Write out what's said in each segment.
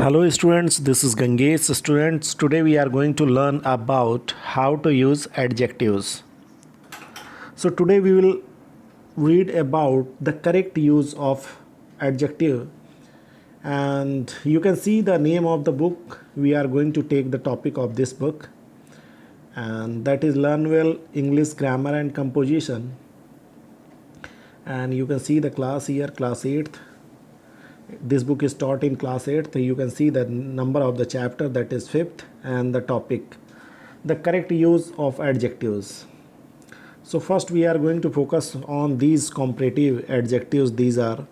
Hello students, this is Gangesh. Students, today we are going to learn about how to use adjectives. So today we will read about the correct use of adjective, and you can see the name of the book. We are going to take the topic of this book, and that is Learn Well English Grammar and Composition. And you can see the class here, class 8th. This book is taught in class 8th. You can see the number of the chapter, that is 5th, and the topic, the correct use of adjectives. So first we are going to focus on these comparative adjectives. These are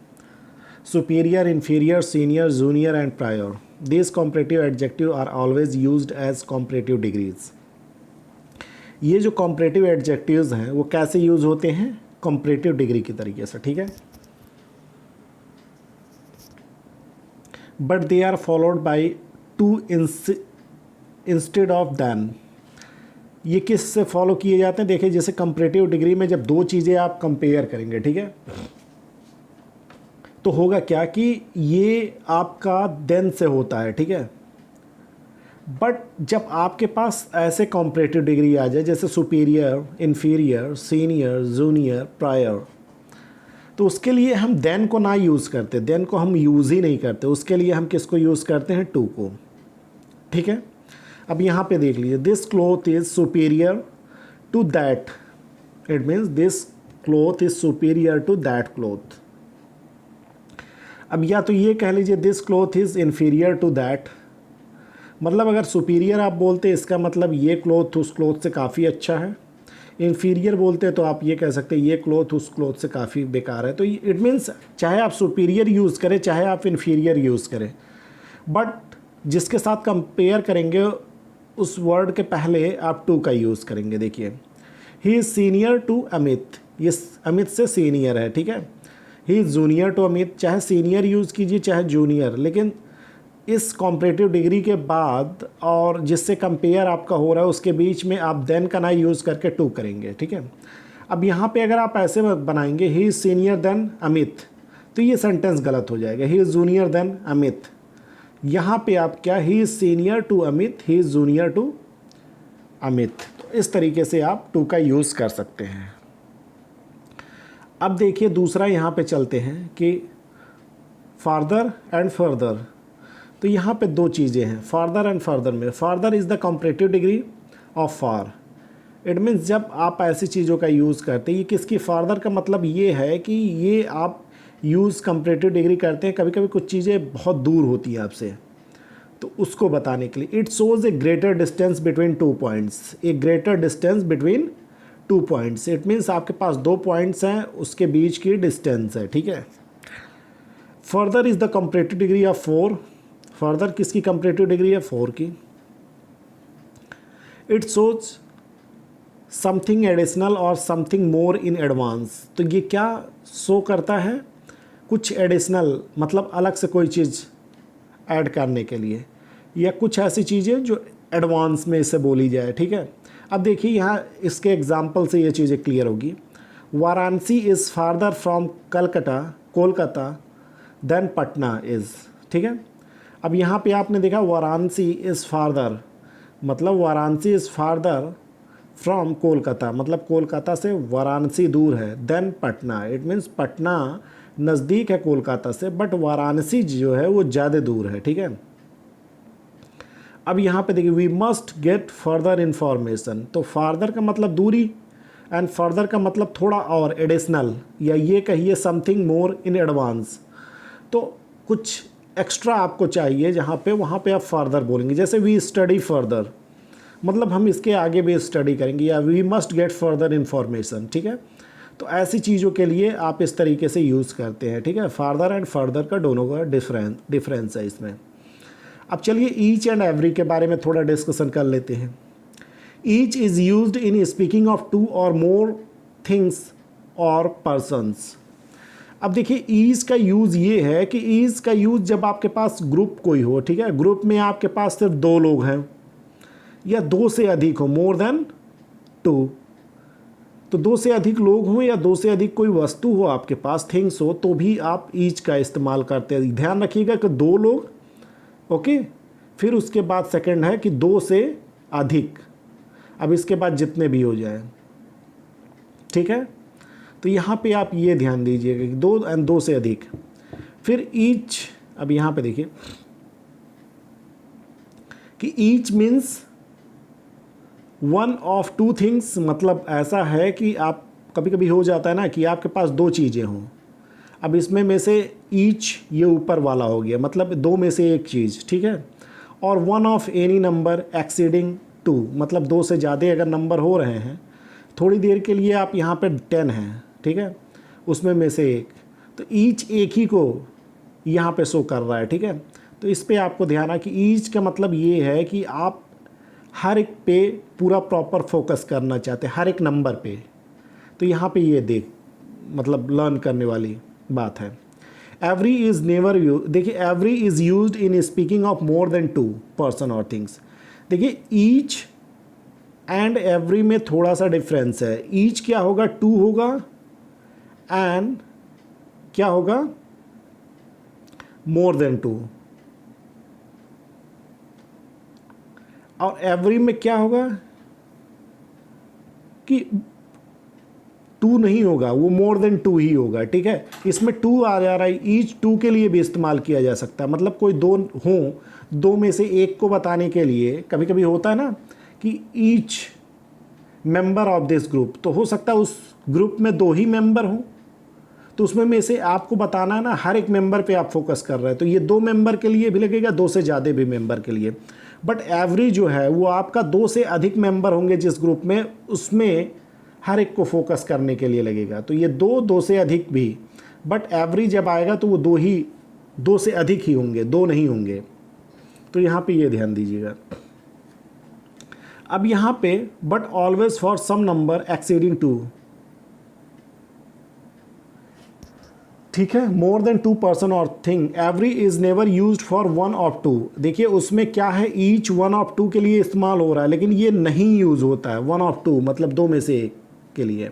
superior, inferior, senior, junior and prior. These comparative adjectives are always used as comparative degrees. ये जो comparative adjectives हैं वो कैसे use होते हैं? comparative degree की तरीके से, ठीक है? But they are followed by to instead of than. ये किस से फॉलो किए जाते हैं? देखिए, जैसे कंपैरेटिव डिग्री में जब दो चीज़ें आप कंपेयर करेंगे, ठीक है, तो होगा क्या कि ये आपका देन से होता है, ठीक है. बट जब आपके पास ऐसे कंपैरेटिव डिग्री आ जाए जैसे superior, inferior, senior, junior, prior, तो उसके लिए हम देन को ना यूज़ करते, देन को हम यूज़ ही नहीं करते. उसके लिए हम किसको यूज़ करते हैं? टू को, ठीक है. अब यहाँ पे देख लीजिए, this cloth is superior to that. It means this cloth is superior to that cloth. अब या तो ये कह लीजिए this cloth is inferior to that. मतलब अगर सुपीरियर आप बोलते इसका मतलब ये क्लॉथ उस क्लॉथ से काफ़ी अच्छा है. इन्फीरियर बोलते तो आप ये कह सकते हैं ये क्लॉथ उस क्लॉथ से काफ़ी बेकार है. तो इट मीन्स चाहे आप सुपीरियर यूज़ करें चाहे आप इन्फीरियर यूज़ करें, बट जिसके साथ कंपेयर करेंगे उस वर्ड के पहले आप टू का यूज़ करेंगे. देखिए, he is senior to Amit. ये अमित से सीनियर है, ठीक है. He is junior to Amit. चाहे सीनियर यूज़ कीजिए चाहे जूनियर, लेकिन इस कॉम्परेटिव डिग्री के बाद और जिससे कंपेयर आपका हो रहा है उसके बीच में आप देन का ना यूज़ करके टू करेंगे, ठीक है. अब यहाँ पे अगर आप ऐसे बनाएंगे he is senior than Amit, तो ये सेंटेंस गलत हो जाएगा. He is junior than Amit. यहाँ पे आप क्या, he is senior to Amit, he is junior to Amit. तो इस तरीके से आप टू का यूज़ कर सकते हैं. अब देखिए दूसरा यहाँ पे चलते हैं कि फार्दर एंड फर्दर. तो यहाँ पे दो चीज़ें हैं, फार्दर एंड फर्दर में. Farther is the comparative degree of far. It means जब आप ऐसी चीज़ों का यूज़ करते हैं, ये किसकी, फार्दर का मतलब ये है कि ये आप यूज़ कंपैरेटिव डिग्री करते हैं. कभी कभी कुछ चीज़ें बहुत दूर होती हैं आपसे, तो उसको बताने के लिए. It shows A greater distance between two points. A greater distance between two points. It means आपके पास दो पॉइंट्स हैं, उसके बीच की डिस्टेंस है, ठीक है. Further is the comparative degree of four. Further किसकी कंपैरेटिव डिग्री है? फोर की. इट शोज समथिंग एडिशनल और समथिंग मोर इन एडवांस. तो ये क्या शो करता है? कुछ एडिशनल, मतलब अलग से कोई चीज़ ऐड करने के लिए, या कुछ ऐसी चीज़ें जो एडवांस में इसे बोली जाए, ठीक है. अब देखिए यहाँ इसके एग्जाम्पल से ये चीज़ें क्लियर होगी. Varanasi is farther from Kolkata than Patna is, ठीक है. अब यहाँ पे आपने देखा वाराणसी इज़ फार्दर, मतलब Varanasi is farther from Kolkata, मतलब कोलकाता से वाराणसी दूर है. Than Patna, it means Patna नज़दीक है कोलकाता से, बट वाराणसी जो है वो ज़्यादा दूर है, ठीक है. अब यहाँ पे देखिए, we must get further information. तो फार्दर का मतलब दूरी एंड फर्दर का मतलब थोड़ा और, एडिशनल, या ये कहिए समथिंग मोर इन एडवांस. तो कुछ एक्स्ट्रा आपको चाहिए जहाँ पे, वहाँ पे आप फर्दर बोलेंगे. जैसे वी स्टडी फर्दर, मतलब हम इसके आगे भी स्टडी करेंगे, या we must get further information, ठीक है. तो ऐसी चीज़ों के लिए आप इस तरीके से यूज़ करते हैं, ठीक है. फार्दर एंड फर्दर का दोनों का डिफरेंस है इसमें. अब चलिए ईच एंड एवरी के बारे में थोड़ा डिस्कशन कर लेते हैं. Each is used in speaking of two और मोर थिंग्स और पर्सन्स. अब देखिए ईज़ का यूज़ ये है कि ईज़ का यूज़ जब आपके पास ग्रुप कोई हो, ठीक है, ग्रुप में आपके पास सिर्फ दो लोग हैं या दो से अधिक हो, मोर देन टू. तो दो से अधिक लोग हों या दो से अधिक कोई वस्तु हो आपके पास, थिंग्स हो, तो भी आप ईच का इस्तेमाल करते हैं. ध्यान रखिएगा कि दो लोग ओके। फिर उसके बाद सेकंड है कि 2 से अधिक, अब इसके बाद जितने भी हो जाए, ठीक है। तो यहाँ पे आप ये ध्यान दीजिएगा कि 2 एंड 2 से अधिक। फिर ईच, अब यहाँ पे देखिए कि each means one of two things, मतलब ऐसा है कि आप कभी कभी हो जाता है ना कि आपके पास 2 चीज़ें हों। अब इसमें में से ईच ये ऊपर वाला हो गया, मतलब 2 में से एक चीज़, ठीक है। और one of any number exceeding 2, मतलब 2 से ज़्यादा अगर नंबर हो रहे हैं, थोड़ी देर के लिए आप यहाँ पे 10 हैं, ठीक है, उसमें में से एक, तो ईच एक ही को यहाँ पे शो कर रहा है, ठीक है। तो इस पे आपको ध्यान है कि ईच का मतलब ये है कि आप हर एक पे पूरा प्रॉपर फोकस करना चाहते हैं, हर एक नंबर पे। तो यहाँ पे ये मतलब लर्न करने वाली बात है। एवरी इज़ नेवर यूज, देखिए every is used in speaking of more than 2 person और थिंग्स। देखिए ईच एंड एवरी में थोड़ा सा डिफरेंस है। ईच क्या होगा, 2 होगा, एंड क्या होगा, मोर देन 2। और एवरी में क्या होगा कि 2 नहीं होगा, वो मोर देन 2 ही होगा, ठीक है। इसमें 2 आ जा रहा है, ईच 2 के लिए भी इस्तेमाल किया जा सकता है, मतलब कोई 2 हों, 2 में से एक को बताने के लिए कभी कभी होता है ना कि each member of this group, तो हो सकता है उस ग्रुप में 2 ही मेंबर हों, तो उसमें में से आपको बताना है ना, हर एक मेंबर पे आप फोकस कर रहे हैं, तो ये 2 मेंबर के लिए भी लगेगा, 2 से ज़्यादा भी मेंबर के लिए। बट एवरी जो है वो आपका 2 से अधिक मेंबर होंगे जिस ग्रुप में, उसमें हर एक को फोकस करने के लिए लगेगा। तो ये 2 से अधिक भी, बट एवरी जब आएगा तो वो 2 से अधिक ही होंगे, 2 नहीं होंगे। तो यहाँ पे ये ध्यान दीजिएगा। अब यहाँ पे but always for some number exceeding 2, ठीक है, मोर देन 2 पर्सन और thing, every is never used for 1 of 2। देखिए उसमें क्या है, ईच 1 ऑफ 2 के लिए इस्तेमाल हो रहा है, लेकिन ये नहीं यूज़ होता है 1 ऑफ 2, मतलब 2 में से एक के लिए।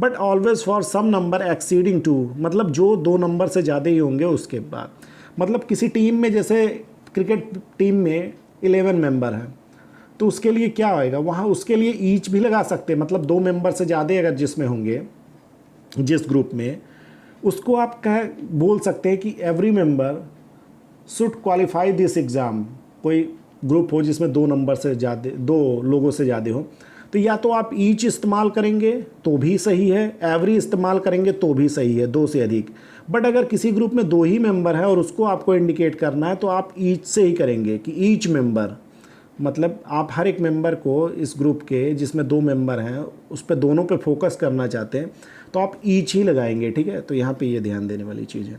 But always for some number exceeding 2, मतलब जो 2 नंबर से ज़्यादा ही होंगे उसके बाद, मतलब किसी टीम में, जैसे क्रिकेट टीम में 11 मेंबर हैं, तो उसके लिए क्या होएगा, वहाँ उसके लिए ईच भी लगा सकते हैं, मतलब 2 मेंबर से ज़्यादा अगर जिसमें होंगे, जिस ग्रुप में, उसको आप बोल सकते हैं कि every member should qualify this exam. कोई ग्रुप हो जिसमें 2 नंबर से ज़्यादा, 2 लोगों से ज़्यादा हो, तो या तो आप ईच इस्तेमाल करेंगे तो भी सही है, एवरी इस्तेमाल करेंगे तो भी सही है, 2 से अधिक। बट अगर किसी ग्रुप में 2 ही मेंबर है और उसको आपको इंडिकेट करना है, तो आप ईच से ही करेंगे कि ईच मेंबर, मतलब आप हर एक मेंबर को इस ग्रुप के जिसमें 2 मेंबर हैं उस पर दोनों पे फोकस करना चाहते हैं, तो आप ईच ही लगाएंगे, ठीक है। तो यहाँ पे ये ध्यान देने वाली चीज़ है।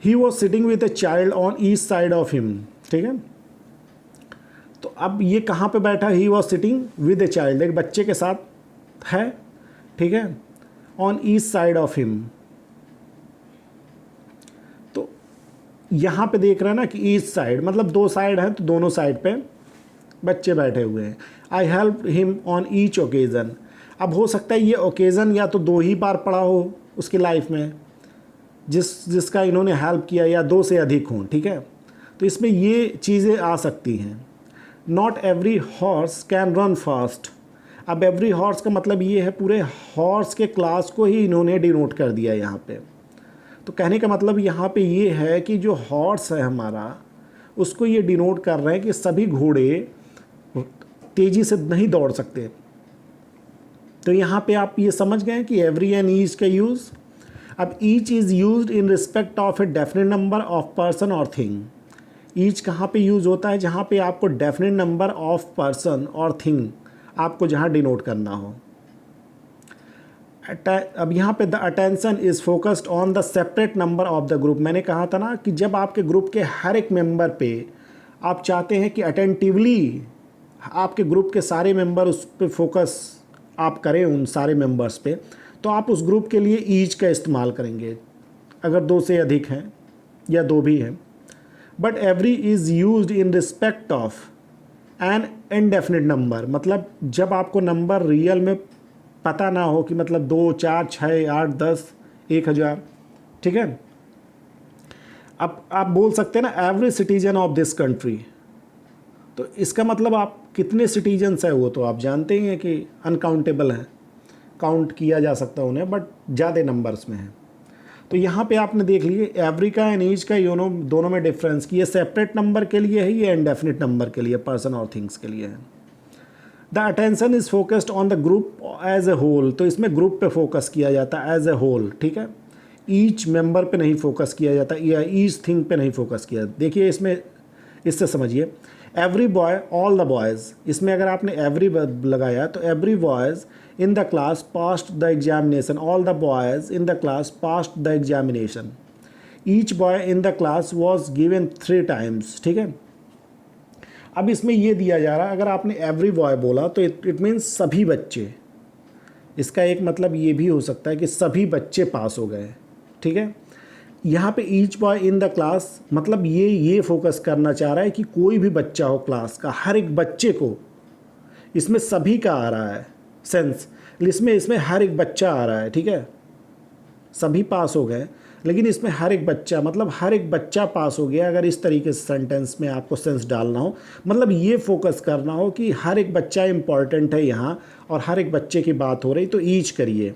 He was sitting with a child on east side of him, ठीक है। तो अब ये कहाँ पे बैठा, he was sitting with a child, एक बच्चे के साथ है, ठीक है, on east side of him. तो यहाँ पे देख रहे हैं ना कि ईस्ट साइड, मतलब 2 साइड हैं, तो दोनों साइड पे बच्चे बैठे हुए हैं। I help him on each occasion, अब हो सकता है ये ओकेज़न या तो 2 ही बार पड़ा हो उसकी लाइफ में जिसका इन्होंने हेल्प किया, या 2 से अधिक हों, ठीक है। तो इसमें ये चीज़ें आ सकती हैं। Not every horse can run fast, अब एवरी हॉर्स का मतलब ये है पूरे हॉर्स के क्लास को ही इन्होंने डिनोट कर दिया यहाँ पे। तो कहने का मतलब यहाँ पे ये है कि जो हॉर्स है हमारा, उसको ये डिनोट कर रहे हैं कि सभी घोड़े तेज़ी से नहीं दौड़ सकते। तो यहाँ पे आप ये समझ गए कि एवरी एंड ईच का यूज़। अब each is used in respect of a definite number of person और थिंग। ईच कहाँ पे यूज़ होता है, जहाँ पे आपको डेफिनेट नंबर ऑफ पर्सन और थिंग आपको जहाँ डिनोट करना हो। अब यहाँ पे the attention is focused on the separate number of the group. मैंने कहा था ना कि जब आपके ग्रुप के हर एक मेंबर पे आप चाहते हैं कि अटेंटिवली आपके ग्रुप के सारे मेंबर उस पर फोकस आप करें, उन सारे मेंबर्स पे, तो आप उस ग्रुप के लिए ईच का इस्तेमाल करेंगे अगर 2 से अधिक हैं या 2 भी हैं। But every is used in respect of an indefinite number, मतलब जब आपको नंबर रियल में पता ना हो कि मतलब 2, 4, 6, 8, 10, 1000, ठीक है। अब आप बोल सकते हैं ना every citizen of this country, तो इसका मतलब आप कितने सिटीजन्स हैं वो तो आप जानते ही हैं कि अनकाउंटेबल हैं, काउंट किया जा सकता है उन्हें, बट ज़्यादा नंबर्स में है। तो यहाँ पे आपने देख लिए एवरी का एंड ईच का दोनों में डिफरेंस कि ये सेपरेट नंबर के लिए है, ये इंडेफिनिट नंबर के लिए, पर्सन और थिंग्स के लिए है। The attention is focused on the group as a whole, तो इसमें ग्रुप पे फोकस किया जाता है एज ए होल, ठीक है। ईच मेंबर पे नहीं फोकस किया जाता या ईच थिंग पे नहीं फोकस किया। देखिए इसमें, इससे समझिए every boy all the boys, इसमें अगर आपने एवरी लगाया तो every boys in the class passed the examination, all the boys in the class passed the examination, each boy in the class was given 3 times, ठीक है। अब इसमें ये दिया जा रहा है, अगर आपने एवरी बॉय बोला तो इट मीन्स सभी बच्चे, इसका एक मतलब ये भी हो सकता है कि सभी बच्चे पास हो गए, ठीक है। यहाँ पे each boy in the class मतलब ये फोकस करना चाह रहा है कि कोई भी बच्चा हो क्लास का, हर एक बच्चे को, इसमें सभी का आ रहा है सेंस, इसमें हर एक बच्चा आ रहा है, ठीक है। सभी पास हो गए लेकिन इसमें हर एक बच्चा, मतलब हर एक बच्चा पास हो गया। अगर इस तरीके से सेंटेंस में आपको सेंस डालना हो, मतलब ये फोकस करना हो कि हर एक बच्चा इंपॉर्टेंट है यहाँ और हर एक बच्चे की बात हो रही, तो ईच करिए।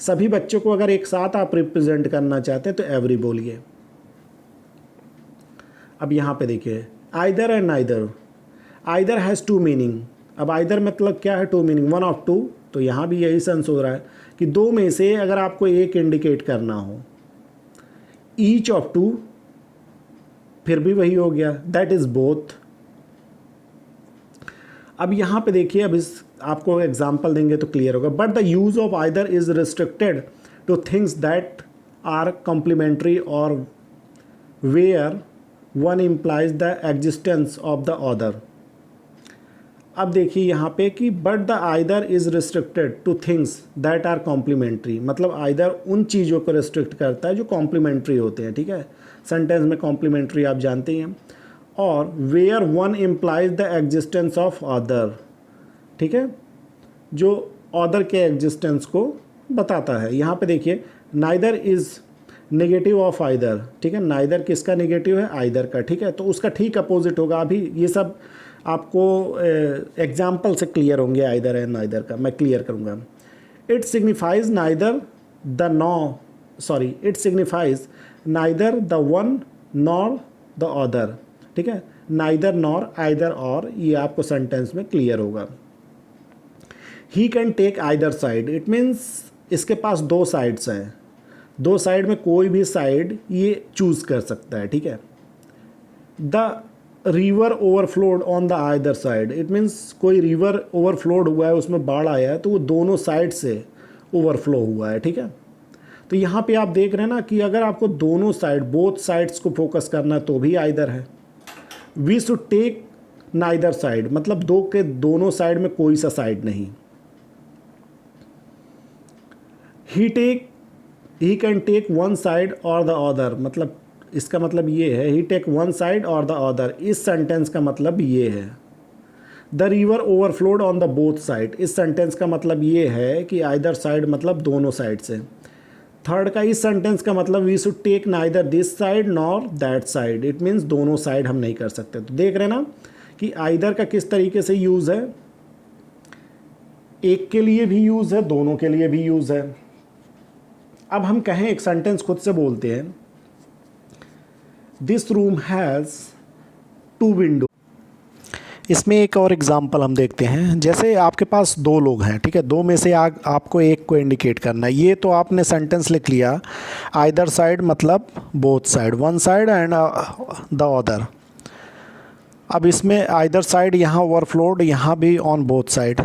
सभी बच्चों को अगर एक साथ आप रिप्रेजेंट करना चाहते हैं तो एवरी बोलिए। अब यहाँ पे देखिए either and neither, either has 2 meaning. अब आइदर मतलब क्या है, 2 मीनिंग, 1 ऑफ 2, तो यहाँ भी यही सेंस हो रहा है कि 2 में से अगर आपको एक इंडिकेट करना हो। ईच ऑफ 2 फिर भी वही हो गया, दैट इज़ बोथ। अब यहाँ पे देखिए, अब इस आपको एग्जांपल देंगे तो क्लियर होगा। But the use of either is restricted to things that are complementary और where one implies the existence of the other. अब देखिए यहाँ पे कि but the either is restricted to things that are complementary, मतलब either उन चीज़ों को रिस्ट्रिक्ट करता है जो कॉम्प्लीमेंट्री होते हैं, ठीक है। सेंटेंस में कॉम्प्लीमेंट्री आप जानते ही हैं। और where one implies the existence of other, ठीक है, जो अदर के एग्जिस्टेंस को बताता है। यहाँ पे देखिए neither is negative of either, ठीक है। नाइदर किसका नेगेटिव है, आइदर का, ठीक है। तो उसका ठीक अपोजिट होगा। अभी ये सब आपको एग्जाम्पल से क्लियर होंगे आइदर एंड नाइदर का, मैं क्लियर करूँगा। It signifies neither the it signifies neither the one nor the other, ठीक है। नाइदर नॉर, आइदर और, ये आपको सेंटेंस में क्लियर होगा। He can take either side, it means इसके पास 2 साइड्स हैं, 2 साइड में कोई भी साइड ये चूज़ कर सकता है, ठीक है। The river overflowed on the either side, it means कोई रिवर ओवरफ्लोड हुआ है, उसमें बाढ़ आया है तो वो दोनों साइड से ओवरफ्लो हुआ है, ठीक है। तो यहाँ पे आप देख रहे हैं ना कि अगर आपको दोनों साइड, बोथ साइड्स को फोकस करना है तो भी आइदर है। We should take neither side, मतलब दो के दोनों साइड में कोई सा साइड नहीं। He can take one side और द अदर, मतलब इसका मतलब ये है ही टेक वन साइड और द अदर। इस सेंटेंस का मतलब ये है। The river overflowed on the both side, इस सेंटेंस का मतलब ये है कि आइदर साइड मतलब दोनों साइड से। थर्ड का इस सेंटेंस का मतलब we should take neither this side nor that side, it means दोनों साइड हम नहीं कर सकते। तो देख रहे हैं ना कि आइदर का किस तरीके से यूज़ है, एक के लिए भी यूज़ है, दोनों के लिए भी यूज़ है। अब हम कहें, एक सेंटेंस खुद से बोलते हैं, दिस रूम हैज़ 2 विंडो। इसमें एक और एग्जांपल हम देखते हैं। जैसे आपके पास 2 लोग हैं, ठीक है, 2 में से आपको एक को इंडिकेट करना है। ये तो आपने सेंटेंस लिख लिया, आइदर साइड मतलब both side, one side and the other. अब इसमें आइदर साइड यहाँ ओवरफ्लोड, यहाँ भी ऑन बोथ साइड।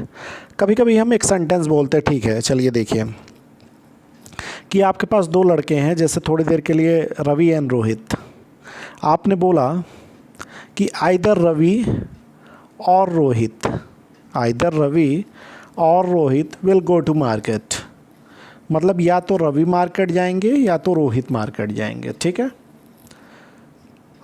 कभी कभी हम एक सेंटेंस बोलते हैं, ठीक है, चलिए देखिए कि आपके पास 2 लड़के हैं, जैसे थोड़ी देर के लिए रवि एंड रोहित। आपने बोला कि आइदर रवि और रोहित, आइदर रवि और Rohit will go to market, मतलब या तो रवि मार्केट जाएंगे या तो रोहित मार्केट जाएंगे, ठीक है।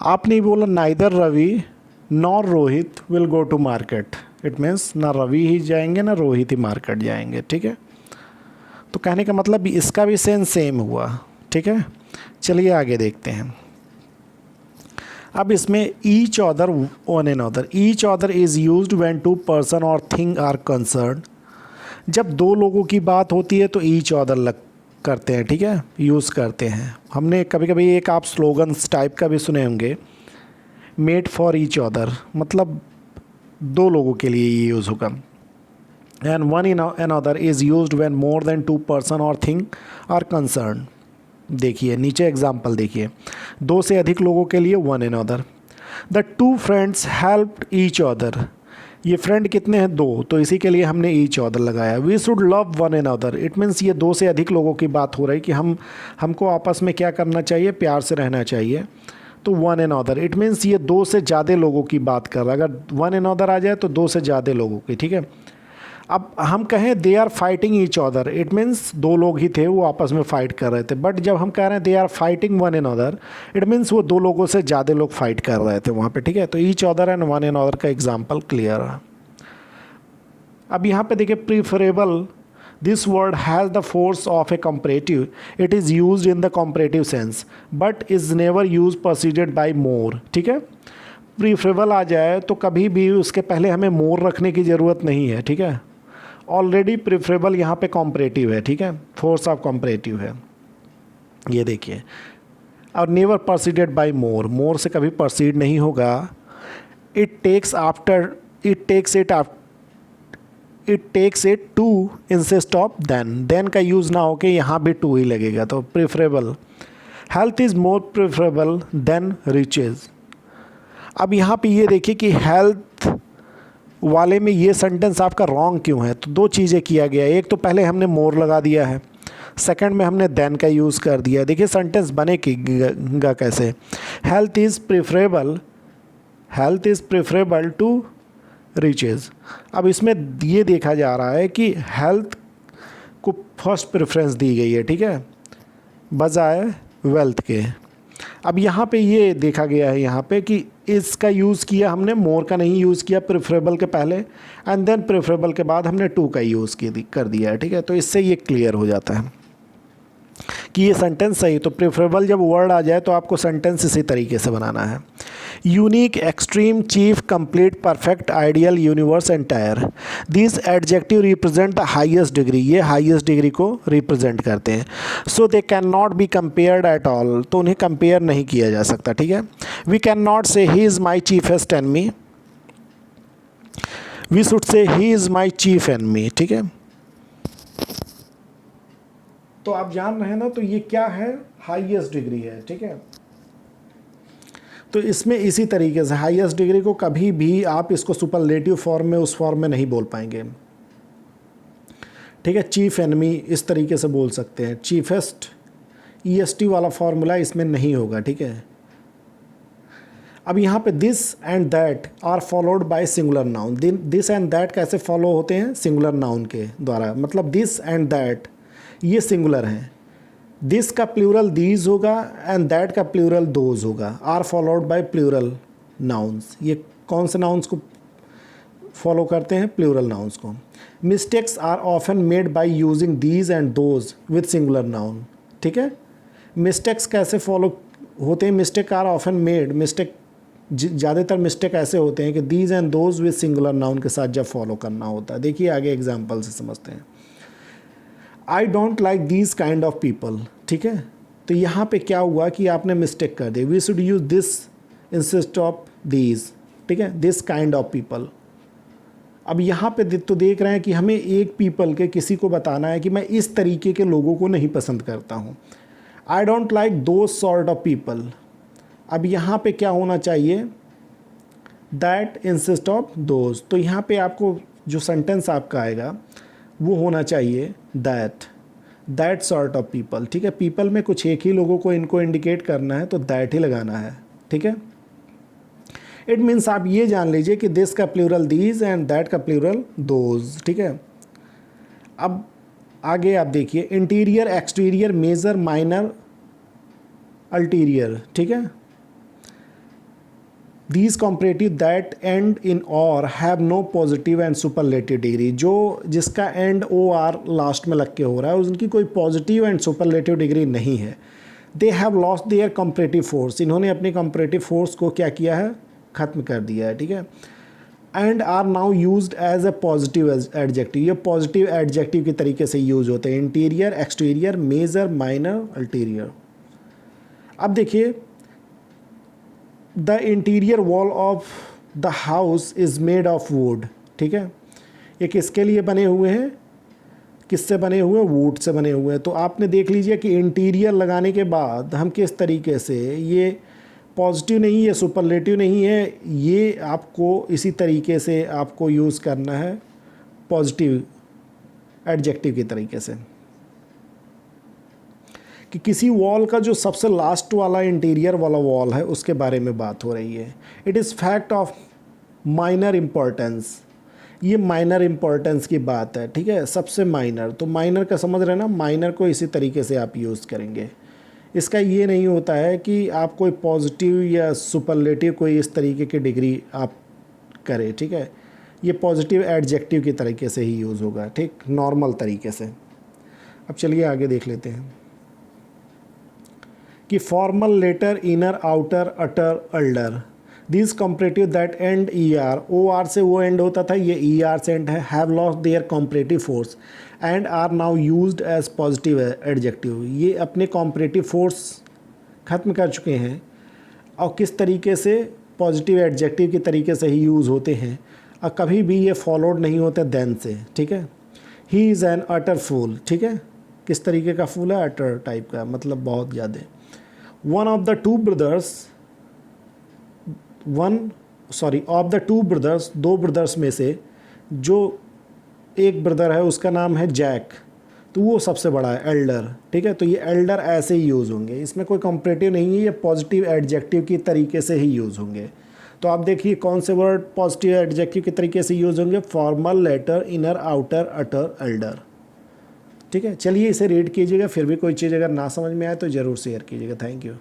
आपने बोला neither Ravi nor Rohit will go to market, it means ना रवि ही जाएंगे ना रोहित ही मार्केट जाएंगे, ठीक है। तो कहने का मतलब इसका भी सेंस सेम हुआ, ठीक है। चलिए आगे देखते हैं। अब इसमें each other one another, each other is used when two person और थिंग आर कंसर्न। जब दो लोगों की बात होती है तो ईच अदर लग करते हैं, ठीक है, यूज़ करते हैं। हमने कभी कभी एक आप स्लोगन्स टाइप का भी सुने होंगे, मेड फॉर ईच अदर, मतलब दो लोगों के लिए ये यूज़ होगा। And one in another is used when more than two person और थिंग आर कंसर्न। देखिए नीचे एग्जाम्पल देखिए, दो से अधिक लोगों के लिए one another. The two friends helped each other, ये फ्रेंड कितने हैं, दो, तो इसी के लिए हमने ईच अदर लगाया। We should love one another, it means ये दो से अधिक लोगों की बात हो रही कि हमको आपस में क्या करना चाहिए, प्यार से रहना चाहिए। तो one another it means ये दो से ज़्यादा लोगों की बात कर रहा है। अगर वन एन अदर आ जाए तो दो से ज़्यादा लोगों की, ठीक है। अब हम कहें they are fighting each other, it means दो लोग ही थे, वो आपस में फ़ाइट कर रहे थे। बट जब हम कह रहे हैं they are fighting one another, it means वो दो लोगों से ज़्यादा लोग फाइट कर रहे थे वहाँ पे, ठीक है। तो each other and one another का एग्जाम्पल क्लियर है। अब यहाँ पे देखिए preferable, this word has the force of a comparative, it is used in the comparative sense but is never use proceeded by more, ठीक है। Preferable आ जाए तो कभी भी उसके पहले हमें मोर रखने की ज़रूरत नहीं है, ठीक है। ऑलरेडी प्रीफरेबल यहाँ पे कॉम्परेटिव है, ठीक है, फोर्स ऑफ कॉम्परेटिव है, ये देखिए। और never proceeded by more, more से कभी प्रोसीड नहीं होगा। It takes it to instead of than का यूज़ ना हो के यहाँ भी टू ही लगेगा, तो preferable. Health is more preferable than riches. अब यहाँ पे ये देखिए कि हेल्थ वाले में ये सेंटेंस आपका रॉन्ग क्यों है, तो दो चीज़ें किया गया। एक तो पहले हमने मोर लगा दिया है, सेकंड में हमने देन का यूज़ कर दिया। देखिए सेंटेंस बनेगा कैसे, health is preferable to riches. अब इसमें ये देखा जा रहा है कि हेल्थ को फर्स्ट प्रेफरेंस दी गई है, ठीक है, बजाय वेल्थ के। अब यहाँ पे ये देखा गया है यहाँ पे कि इसका यूज़ किया हमने, मोर का नहीं यूज़ किया प्रेफरेबल के पहले, एंड देन प्रेफरेबल के बाद हमने टू का यूज़ कर दिया है, ठीक है। तो इससे ये क्लियर हो जाता है कि ये सेंटेंस सही। तो प्रेफरेबल जब वर्ड आ जाए तो आपको सेंटेंस इसी तरीके से बनाना है। Unique, extreme, chief, complete, perfect, ideal, universe, entire, this adjective represent the highest degree, ये हाईएस्ट डिग्री को रिप्रेजेंट करते हैं। So they can not be compared at all, तो उन्हें कंपेयर नहीं किया जा सकता, ठीक है। We cannot say he is my chiefest enemy, we should say he is my chief enemy, ठीक है। तो आप जान रहे हैं ना, तो ये क्या है, हाईएस्ट डिग्री है, ठीक है। तो इसमें इसी तरीके से हाईएस्ट डिग्री को कभी भी आप इसको सुपरलेटिव फॉर्म में, उस फॉर्म में नहीं बोल पाएंगे, ठीक है। चीफ एनमी इस तरीके से बोल सकते हैं, चीफेस्ट ईएसटी वाला फॉर्मूला इसमें नहीं होगा, ठीक है। अब यहाँ पे this and that are followed by singular noun, this and that कैसे फॉलो होते हैं, सिंगुलर नाउन के द्वारा। मतलब दिस एंड दैट ये सिंगुलर हैं, दिस का प्लूरल दीज होगा एंड दैट का प्लूरल दोज होगा, are followed by plural nouns. ये कौन से नाउन्स को फॉलो करते हैं, प्लूरल नाउन्स को। Mistakes are often made by using these and those with singular noun, ठीक है। मिस्टेक्स कैसे फॉलो होते हैं, mistake are often made, mistake ज़्यादातर मिस्टेक ऐसे होते हैं कि these and those with singular noun के साथ जब फॉलो करना होता है। देखिए आगे एग्जाम्पल से समझते हैं। I don't like these kind of people, ठीक है। तो यहाँ पे क्या हुआ कि आपने मिस्टेक कर दी, we should use this instead of these, ठीक है, दिस काइंड ऑफ पीपल। अब यहाँ पे तो देख रहे हैं कि हमें एक पीपल के किसी को बताना है कि मैं इस तरीके के लोगों को नहीं पसंद करता हूँ, I don't like those sort of people. अब यहाँ पे क्या होना चाहिए, दैट इंसिस्ट ऑफ दोज। तो यहाँ पे आपको जो सेंटेंस आपका आएगा वो होना चाहिए दैट सॉर्ट ऑफ पीपल, ठीक है। पीपल में कुछ एक ही लोगों को इनको इंडिकेट करना है तो दैट ही लगाना है, ठीक है। इट मीन्स आप ये जान लीजिए कि दिस का प्लूरल दीज एंड दैट का प्लूरल दोज, ठीक है। अब आगे आप देखिए, interior, exterior, major, minor, ulterior, ठीक है। These comparative that end in or have no positive and superlative degree, जो जिसका एंड ओ आर लास्ट में लग के हो रहा है उनकी कोई पॉजिटिव एंड सुपरलेटिव डिग्री नहीं है। They have lost there comparative force, इन्होंने अपने कंपैरेटिव फोर्स को क्या किया है, ख़त्म कर दिया है, ठीक है। And are now used as a positive adjective, ये पॉजिटिव एडजेक्टिव के तरीके से यूज होते हैं। Interior, exterior, major, minor, ulterior. अब देखिए, the interior wall of the house is made of wood, ठीक है। ये किसके लिए बने हुए हैं, किससे बने हुए, वुड से बने हुए हैं। तो आपने देख लीजिए कि इंटीरियर लगाने के बाद हम किस तरीके से, ये पॉजिटिव नहीं, ये सुपरलेटिव नहीं है, ये आपको इसी तरीके से आपको यूज़ करना है पॉजिटिव एडजेक्टिव के तरीके से, कि किसी वॉल का जो सबसे लास्ट वाला इंटीरियर वाला वॉल है उसके बारे में बात हो रही है। It is fact of minor importance, ये माइनर इम्पोर्टेंस की बात है, ठीक है, सबसे माइनर। तो माइनर का समझ रहे ना, माइनर को इसी तरीके से आप यूज़ करेंगे। इसका ये नहीं होता है कि आप कोई पॉजिटिव या सुपरलेटिव कोई इस तरीके की डिग्री आप करें, ठीक है। ये पॉजिटिव एडजेक्टिव के तरीके से ही यूज़ होगा, ठीक, नॉर्मल तरीके से। अब चलिए आगे देख लेते हैं कि former, latter, inner, outer, utter, elder, this comparative that end E R, O R से वो एंड होता था, ये ई आर से एंड है, have lost their comparative force and are now used as positive adjective, ये अपने कंपरेटिव फोर्स ख़त्म कर चुके हैं और किस तरीके से, पॉजिटिव एडजेक्टिव के तरीके से ही यूज़ होते हैं और कभी भी ये फॉलोड नहीं होते देन से, ठीक है। ही इज़ एन अटर फूल, ठीक है, किस तरीके का फूल है, अटर टाइप का, मतलब बहुत ज़्यादा। One of the two brothers, of the two brothers, दो ब्रदर्स में से जो एक ब्रदर है उसका नाम है जैक, तो वो सबसे बड़ा है, एल्डर, ठीक है। तो ये एल्डर ऐसे ही यूज़ होंगे, इसमें कोई कंपैरेटिव नहीं है, ये पॉजिटिव एडजेक्टिव की तरीके से ही यूज़ होंगे। तो आप देखिए कौन से वर्ड पॉजिटिव एडजेक्टिव के तरीके से यूज़ होंगे, फॉर्मल, लेटर, इनर, आउटर, अटर, एल्डर, ठीक है। चलिए इसे रीड कीजिएगा, फिर भी कोई चीज़ अगर ना समझ में आए तो ज़रूर शेयर कीजिएगा। Thank you.